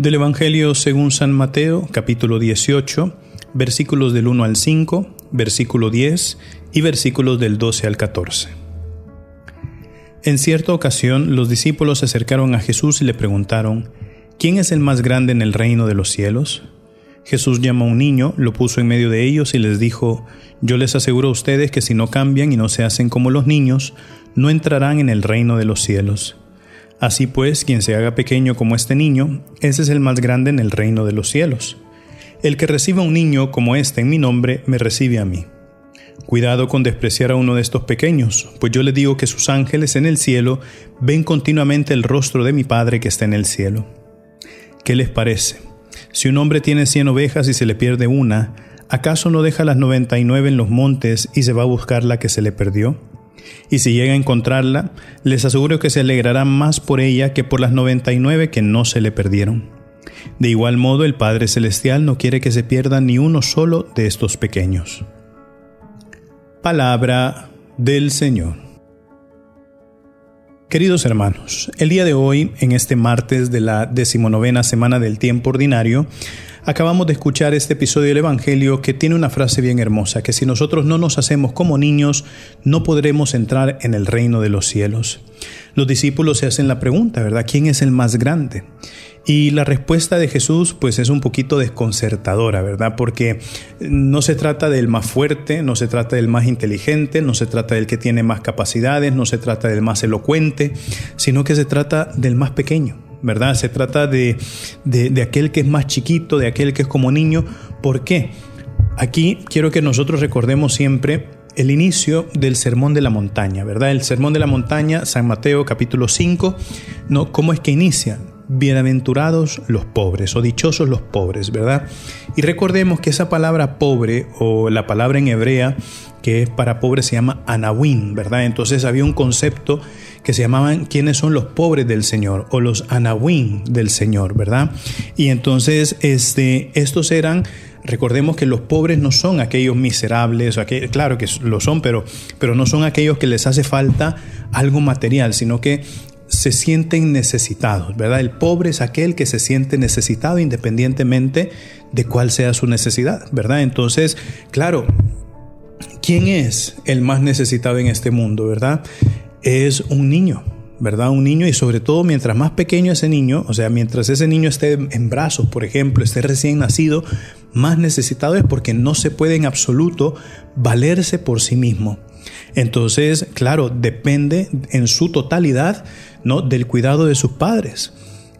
Del Evangelio según San Mateo, capítulo 18, versículos del 1 al 5, versículo 10 y versículos del 12 al 14. En cierta ocasión, los discípulos se acercaron a Jesús y le preguntaron: ¿Quién es el más grande en el reino de los cielos? Jesús llamó a un niño, lo puso en medio de ellos y les dijo: Yo les aseguro a ustedes que si no cambian y no se hacen como los niños, no entrarán en el reino de los cielos. Así pues, quien se haga pequeño como este niño, ese es el más grande en el reino de los cielos. El que reciba a un niño como este en mi nombre, me recibe a mí. Cuidado con despreciar a uno de estos pequeños, pues yo les digo que sus ángeles en el cielo ven continuamente el rostro de mi Padre que está en el cielo. ¿Qué les parece? Si un hombre tiene 100 ovejas y se le pierde una, ¿acaso no deja las 99 en los montes y se va a buscar la que se le perdió? Y si llega a encontrarla, les aseguro que se alegrará más por ella que por las 99 que no se le perdieron. De igual modo, el Padre Celestial no quiere que se pierda ni uno solo de estos pequeños. Palabra del Señor. Queridos hermanos, el día de hoy, en este martes de la 19ª semana del tiempo ordinario, acabamos de escuchar este episodio del Evangelio que tiene una frase bien hermosa, que si nosotros no nos hacemos como niños, no podremos entrar en el reino de los cielos. Los discípulos se hacen la pregunta, ¿verdad? ¿Quién es el más grande? Y la respuesta de Jesús pues es un poquito desconcertadora, ¿verdad? Porque no se trata del más fuerte, no se trata del más inteligente, no se trata del que tiene más capacidades, no se trata del más elocuente, sino que se trata del más pequeño, ¿verdad? Se trata de aquel que es más chiquito, de aquel que es como niño. ¿Por qué? Aquí quiero que nosotros recordemos siempre el inicio del Sermón de la Montaña, ¿verdad? El Sermón de la Montaña, San Mateo capítulo 5, ¿no? ¿Cómo es que inicia? Bienaventurados los pobres o dichosos los pobres, ¿verdad? Y recordemos que esa palabra pobre o la palabra en hebrea que es para pobre se llama anawim, ¿verdad? Entonces había un concepto que se llamaban ¿quiénes son los pobres del Señor? O los anawim del Señor, ¿verdad? Y entonces estos eran, recordemos que los pobres no son aquellos miserables, claro que lo son, pero no son aquellos que les hace falta algo material, sino que se sienten necesitados, ¿verdad? El pobre es aquel que se siente necesitado independientemente de cuál sea su necesidad, ¿verdad? Entonces, claro, ¿quién es el más necesitado en este mundo, verdad? Es un niño, ¿verdad? Un niño, y sobre todo mientras más pequeño ese niño, o sea, mientras ese niño esté en brazos, por ejemplo, esté recién nacido, más necesitado es porque no se puede en absoluto valerse por sí mismo. Entonces, claro, depende en su totalidad, ¿no?, del cuidado de sus padres.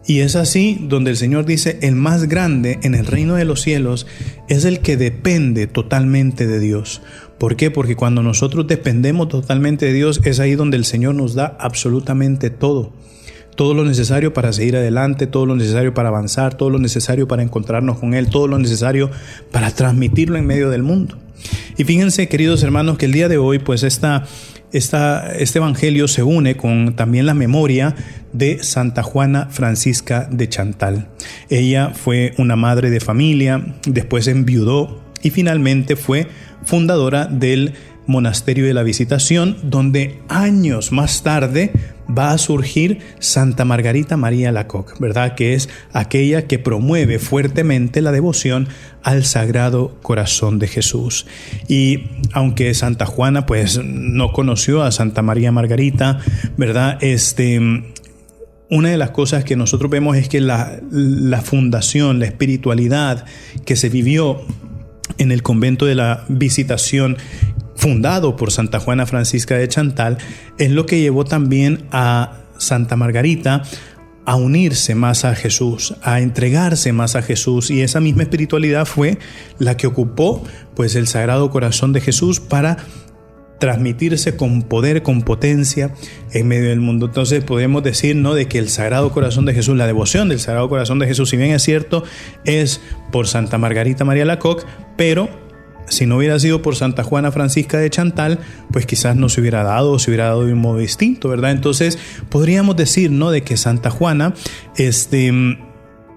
Y es así donde el Señor dice: el más grande en el reino de los cielos es el que depende totalmente de Dios. ¿Por qué? Porque cuando nosotros dependemos totalmente de Dios, es ahí donde el Señor nos da absolutamente todo. Todo lo necesario para seguir adelante, todo lo necesario para avanzar, todo lo necesario para encontrarnos con Él, todo lo necesario para transmitirlo en medio del mundo. Y fíjense, queridos hermanos, que el día de hoy, pues este evangelio se une con también la memoria de Santa Juana Francisca de Chantal. Ella fue una madre de familia, después enviudó y finalmente fue fundadora del Monasterio de la Visitación, donde años más tarde va a surgir Santa Margarita María Alacoque, ¿verdad? Que es aquella que promueve fuertemente la devoción al Sagrado Corazón de Jesús. Y aunque Santa Juana pues no conoció a Santa María Margarita, ¿verdad? Una de las cosas que nosotros vemos es que la fundación, la espiritualidad que se vivió en el convento de la Visitación, fundado por Santa Juana Francisca de Chantal, es lo que llevó también a Santa Margarita a unirse más a Jesús, a entregarse más a Jesús, y esa misma espiritualidad fue la que ocupó pues el Sagrado Corazón de Jesús para transmitirse con poder, con potencia en medio del mundo. Entonces podemos decir, ¿no?, de que el Sagrado Corazón de Jesús, la devoción del Sagrado Corazón de Jesús, si bien es cierto, es por Santa Margarita María Alacoque, pero si no hubiera sido por Santa Juana Francisca de Chantal, pues quizás no se hubiera dado, o se hubiera dado de un modo distinto, ¿verdad? Entonces podríamos decir, ¿no?, de que Santa Juana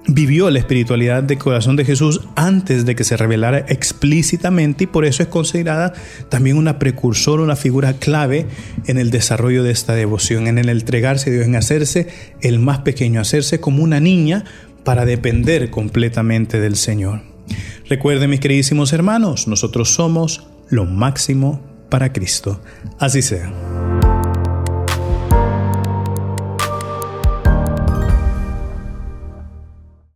vivió la espiritualidad del corazón de Jesús antes de que se revelara explícitamente, y por eso es considerada también una precursora, una figura clave en el desarrollo de esta devoción, en el entregarse a Dios, en hacerse el más pequeño, hacerse como una niña para depender completamente del Señor. Recuerden, mis queridísimos hermanos, nosotros somos lo máximo para Cristo. Así sea.